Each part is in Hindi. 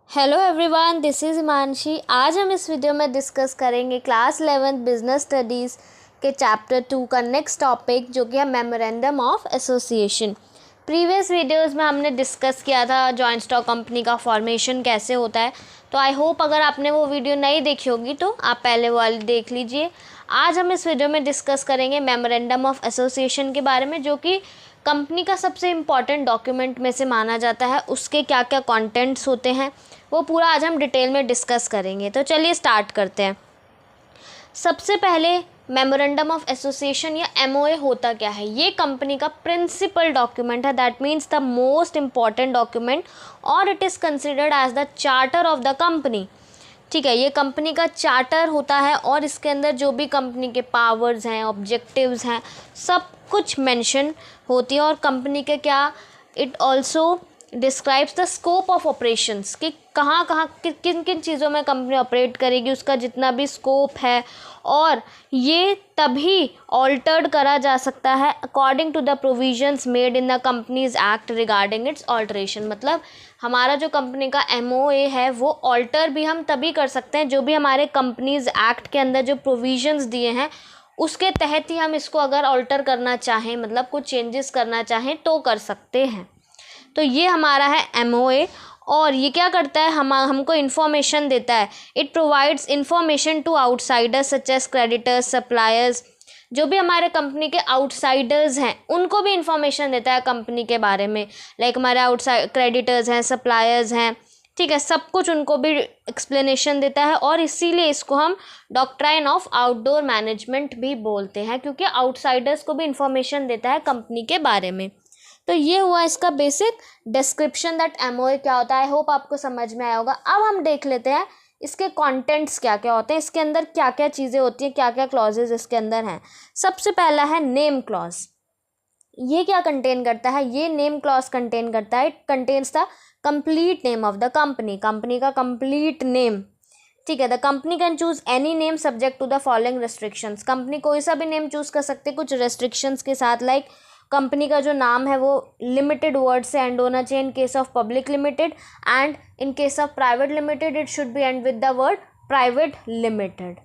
Hello everyone, this is Himanshi. आज हम इस वीडियो में डिस्कस करेंगे क्लास 11 बिजनेस स्टडीज़ के चैप्टर 2 का नेक्स्ट टॉपिक, जो कि है memorandum of association. Previous videos में हमने डिस्कस किया था जॉइंट स्टॉक कंपनी का फॉर्मेशन कैसे होता है। तो आई होप अगर आपने वो वीडियो नहीं देखी होगी तो आप पहले वाली देख लीजिए। आज हम इस वीडियो में डिस्कस करेंगे मेमोरेंडम ऑफ एसोसिएशन के बारे में, जो कि कंपनी का सबसे इम्पॉर्टेंट डॉक्यूमेंट में से माना जाता है। उसके क्या क्या कंटेंट्स होते हैं वो पूरा आज हम डिटेल में डिस्कस करेंगे। तो चलिए स्टार्ट करते हैं। सबसे पहले मेमोरेंडम ऑफ एसोसिएशन या एमओए होता क्या है। ये कंपनी का प्रिंसिपल डॉक्यूमेंट है, that means the most important document, और it is considered as the charter of the company. ठीक है, ये कंपनी का चार्टर होता है और इसके अंदर जो भी कंपनी के पावर्स हैं, ऑब्जेक्टिव्स हैं, सब कुछ मेंशन होती है। और कंपनी के क्या, it also describes the scope of operations, कि कहाँ कहाँ किन किन चीज़ों में कंपनी ऑपरेट करेगी, उसका जितना भी स्कोप है। और ये तभी ऑल्टर्ड करा जा सकता है according to the provisions made in the companies act regarding its alteration. मतलब हमारा जो कंपनी का एमओए है वो ऑल्टर भी हम तभी कर सकते हैं, जो भी हमारे कंपनीज एक्ट के अंदर जो प्रोविजंस दिए हैं उसके तहत ही हम इसको अगर ऑल्टर करना चाहें, मतलब कुछ चेंजेस करना चाहें तो कर सकते हैं। तो ये हमारा है एमओए, और ये क्या करता है, हमको इन्फॉर्मेशन देता है। It provides information to outsiders such as creditors, suppliers. जो भी हमारे कंपनी के आउटसाइडर्स हैं उनको भी इन्फॉर्मेशन देता है कंपनी के बारे में। लाइक हमारे आउटसाइड क्रेडिटर्स हैं, सप्लायर्स हैं, ठीक है, सब कुछ उनको भी एक्सप्लेनेशन देता है। और इसीलिए इसको हम डॉक्ट्राइन ऑफ आउटडोर मैनेजमेंट भी बोलते हैं, क्योंकि आउटसाइडर्स को भी इन्फॉर्मेशन देता है कंपनी के बारे में। तो ये हुआ इसका बेसिक डिस्क्रिप्शन दैट एमओए क्या होता है। आई होप आपको समझ में आया होगा। अब हम देख लेते हैं इसके कंटेंट्स क्या क्या होते हैं, इसके अंदर क्या क्या चीज़ें होती हैं, क्या क्या क्लॉजेज इसके अंदर हैं। सबसे पहला है नेम क्लॉज। ये क्या कंटेन करता है, ये नेम क्लॉज कंटेन करता है, it contains the complete name of the company, company का कंप्लीट नेम। ठीक है, the company can choose any name subject to the following restrictions. Company कोई सा भी नेम चूज कर सकते, कुछ रेस्ट्रिक्शंस के साथ। लाइक कंपनी का जो नाम है वो लिमिटेड वर्ड से एंड होना चाहिए इन case of public limited, and in case of private limited it should be and with the word private limited.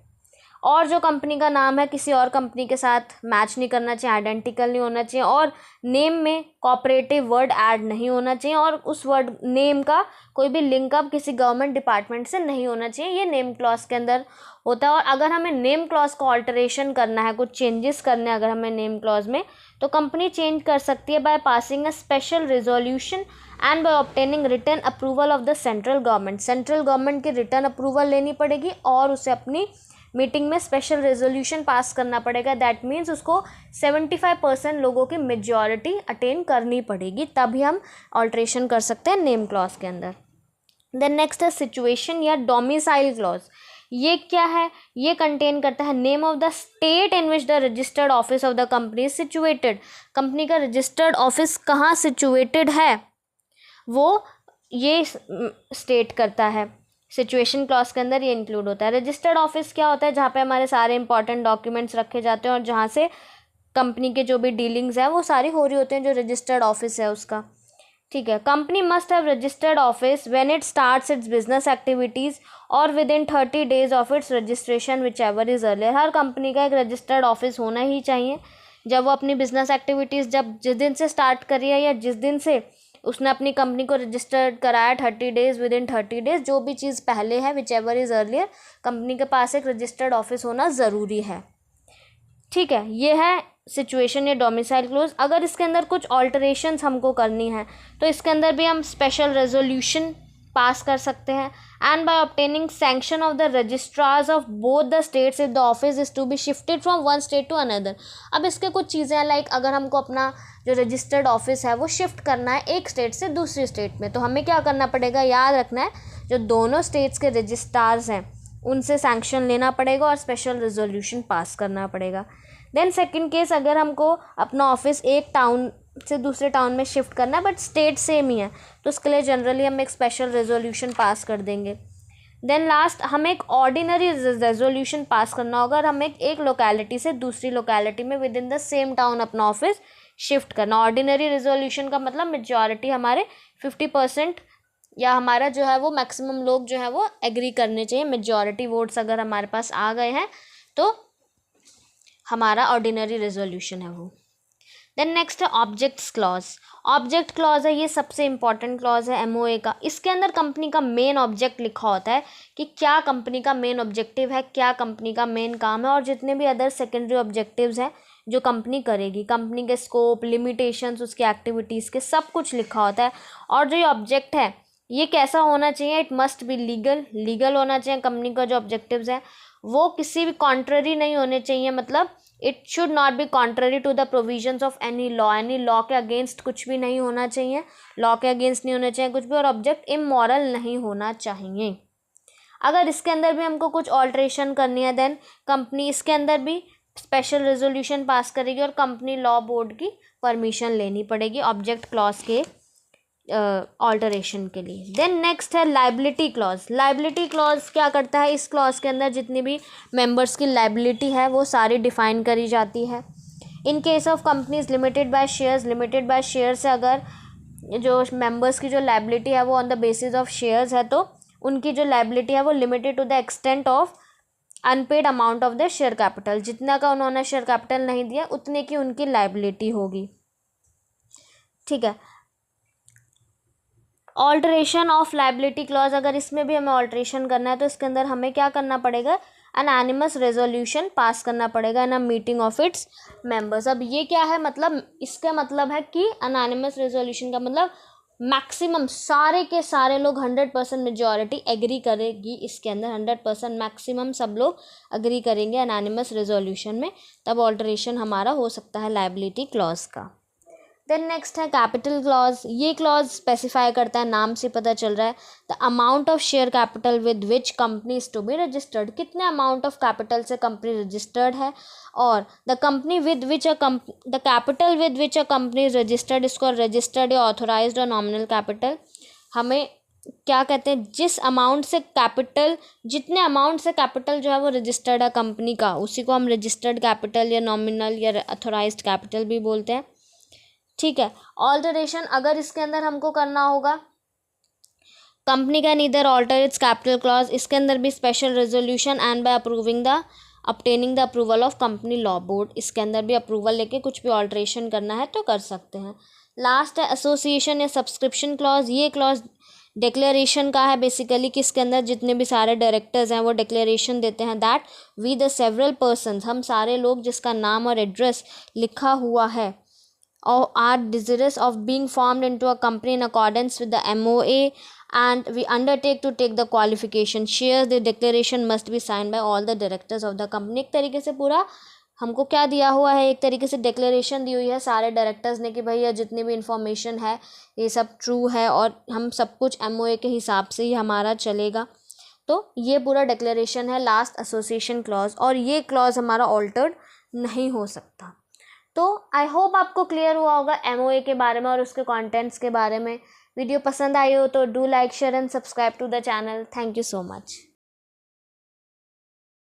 और जो कंपनी का नाम है किसी और कंपनी के साथ मैच नहीं करना चाहिए, आइडेंटिकल नहीं होना चाहिए, और नेम में कोऑपरेटिव वर्ड ऐड नहीं होना चाहिए, और उस वर्ड नेम का कोई भी लिंकअप किसी गवर्नमेंट डिपार्टमेंट से नहीं होना चाहिए। ये नेम क्लॉज के अंदर होता है। और अगर हमें नेम क्लॉज को ऑल्टरेशन करना है, कुछ चेंजेस करने हैं अगर हमें नेम क्लॉज में, तो कंपनी चेंज कर सकती है by passing a special resolution and by obtaining written approval of the central government. Central government की रिटर्न अप्रूवल लेनी पड़ेगी और उसे अपनी मीटिंग में स्पेशल रेजोल्यूशन पास करना पड़ेगा। दैट मीन्स उसको 75% लोगों की मेजॉरिटी अटेन करनी पड़ेगी, तभी हम ऑल्ट्रेशन कर सकते हैं नेम क्लॉज के अंदर। देन नेक्स्ट है सिचुएशन या डोमिसाइल क्लॉज। ये क्या है, ये कंटेन करता है name of the state in which the registered office of the company is situated. Company का रजिस्टर्ड ऑफिस कहाँ सिचुएटेड है वो ये स्टेट करता है। सिचुएशन क्लॉज के अंदर ये इंक्लूड होता है। रजिस्टर्ड ऑफिस क्या होता है, जहाँ पे हमारे सारे इंपॉर्टेंट डॉक्यूमेंट्स रखे जाते हैं और जहाँ से कंपनी के जो भी डीलिंग्स है वो सारी हो रही होती हैं, जो रजिस्टर्ड ऑफिस है उसका। ठीक है, company must have registered office when it starts its business activities और within 30 days of its registration whichever is earlier. हर कंपनी का एक रजिस्टर्ड ऑफिस होना ही चाहिए जब वो अपनी बिजनेस एक्टिविटीज़ जिस दिन से स्टार्ट करी है या जिस दिन से उसने अपनी कंपनी को रजिस्टर्ड कराया, 30 डेज, विद इन 30 डेज, जो भी चीज़ पहले है which ever is earlier, company के पास एक रजिस्टर्ड ऑफिस होना ज़रूरी है। ठीक है, ये है सिचुएशन या डोमिसाइल क्लोज। अगर इसके अंदर कुछ ऑल्टरेशंस हमको करनी है तो इसके अंदर भी हम स्पेशल रेजोल्यूशन पास कर सकते हैं, and by obtaining sanction of the registrars of both the states if the office is to be shifted from one state to another. अब इसके कुछ चीज़ें हैं, लाइक अगर हमको अपना जो रजिस्टर्ड ऑफिस है वो शिफ्ट करना है एक स्टेट से दूसरी स्टेट में, तो हमें क्या करना पड़ेगा, याद रखना है जो दोनों स्टेट्स के रजिस्ट्रार्स हैं उनसे सैंक्शन लेना पड़ेगा और स्पेशल रेजोल्यूशन पास करना पड़ेगा। देन सेकंड केस, अगर हमको अपना ऑफिस एक टाउन से दूसरे टाउन में शिफ्ट करना है बट स्टेट सेम ही है, तो उसके लिए जनरली हम एक स्पेशल रेजोल्यूशन पास कर देंगे। देन लास्ट, हमें एक ऑर्डिनरी रेजोल्यूशन पास करना होगा और हमें एक लोकेलिटी से दूसरी लोकेलिटी में with in the same town अपना ऑफिस शिफ्ट करना। ऑर्डिनरी रेजोल्यूशन का मतलब मेजॉरिटी हमारे 50% या हमारा जो है वो मैक्सिमम लोग जो है वो एग्री करने चाहिए, मेजॉरिटी वोट्स अगर हमारे पास आ गए हैं तो हमारा ऑर्डिनरी रेजोल्यूशन है वो। देन नेक्स्ट है ऑब्जेक्ट्स क्लॉज। ऑब्जेक्ट क्लॉज है, ये सबसे इंपॉर्टेंट क्लॉज है एमओए का। इसके अंदर कंपनी का मेन ऑब्जेक्ट लिखा होता है कि क्या कंपनी का मेन ऑब्जेक्टिव है, क्या कंपनी का मेन काम है, और जितने भी अदर सेकेंडरी ऑब्जेक्टिव्स हैं जो कंपनी करेगी, कंपनी के स्कोप, लिमिटेशंस, उसकी एक्टिविटीज़ के सब कुछ लिखा होता है। और जो ये ऑब्जेक्ट है ये कैसा होना चाहिए, इट मस्ट बी लीगल होना चाहिए। कंपनी का जो ऑब्जेक्टिव्स है वो किसी भी कॉन्ट्ररी नहीं होने चाहिए, मतलब it should not be contrary to the provisions of any law के अगेंस्ट कुछ भी नहीं होना चाहिए, लॉ के अगेंस्ट नहीं होना चाहिए कुछ भी, और ऑब्जेक्ट इमोरल नहीं होना चाहिए। अगर इसके अंदर भी हमको कुछ ऑल्ट्रेशन करनी है देन कंपनी इसके अंदर भी स्पेशल रेजोल्यूशन पास करेगी और कंपनी लॉ बोर्ड की परमिशन लेनी पड़ेगी ऑब्जेक्ट क्लॉज के ऑल्टरेशन के लिए। देन नेक्स्ट है लाइबिलिटी क्लॉज। लाइबिलिटी क्लॉज क्या करता है, इस क्लॉज के अंदर जितनी भी मेंबर्स की लाइबिलिटी है वो सारी डिफाइन करी जाती है। In case of companies limited by share से अगर जो मेंबर्स की जो लाइबिलिटी है वो on the basis of shares है तो उनकी जो लाइबिलिटी है वो limited to the extent of unpaid amount of the share capital. जितना का उन्होंने शेयर कैपिटल नहीं दिया उतने की उनकी लाइबिलिटी होगी, ठीक है। ऑल्टरेशन ऑफ लाइबिलिटी क्लॉज, अगर इसमें भी हमें ऑल्टरेशन करना है तो इसके अंदर हमें क्या करना पड़ेगा, अनैनिमस रेजोल्यूशन पास करना पड़ेगा in a meeting of its members. अब ये क्या है, मतलब इसका मतलब है कि अनैनिमस रेजोल्यूशन का मतलब मैक्सिमम सारे के सारे लोग 100% मेजॉरिटी एग्री करेगी, इसके अंदर 100% मैक्सिमम सब लोग एग्री करेंगे अनैनिमस रेजोल्यूशन में, तब ऑल्टरेशन हमारा हो सकता है लाइबिलिटी क्लॉज का। देन नेक्स्ट है कैपिटल क्लॉज। ये क्लॉज स्पेसिफाई करता है, नाम से पता चल रहा है, the amount of share capital with which company is to be registered. कितने अमाउंट ऑफ कैपिटल से कंपनी रजिस्टर्ड है, और the company with which the capital with which a company is registered, इसको रजिस्टर्ड या ऑथोराइज्ड और नॉमिनल कैपिटल। हमें क्या कहते हैं, जिस अमाउंट से कैपिटल, जितने अमाउंट से कैपिटल जो है वो रजिस्टर्ड है कंपनी का, उसी को हम रजिस्टर्ड कैपिटल या नॉमिनल या ऑथोराइज्ड कैपिटल भी बोलते हैं, ठीक है। ऑल्टरेशन अगर इसके अंदर हमको करना होगा, company can either alter its capital clause, इसके अंदर भी special resolution and by obtaining the approval of company law board, इसके अंदर भी अप्रूवल लेके कुछ भी ऑल्टरेशन करना है तो कर सकते हैं। लास्ट है एसोसिएशन या सब्सक्रिप्शन क्लॉज। ये क्लॉज डिक्लेरेशन का है बेसिकली, कि इसके अंदर जितने भी सारे डायरेक्टर्स हैं वो डिक्लेरेशन देते हैं that we the several persons, हम सारे लोग जिसका नाम और एड्रेस लिखा हुआ है, or are desirous of being formed into a company in accordance with the MOA and we undertake to take the qualification shares. The declaration must be signed by all the directors of the company. एक तरीके से पूरा हमको क्या दिया हुआ है, एक तरीके से डिक्लेरेशन दी हुई है सारे डायरेक्टर्स ने कि भैया जितनी भी इंफॉर्मेशन है ये सब ट्रू है और हम सब कुछ MOA के हिसाब से ही हमारा चलेगा। तो ये पूरा डिक्लेरेशन है लास्ट एसोसिएशन क्लॉज, और ये क्लॉज हमारा ऑल्टर्ड नहीं हो सकता। तो आई होप आपको क्लियर हुआ होगा MOA के बारे में और उसके कंटेंट्स के बारे में। वीडियो पसंद आई हो तो do like, share and subscribe to the channel. Thank you so much.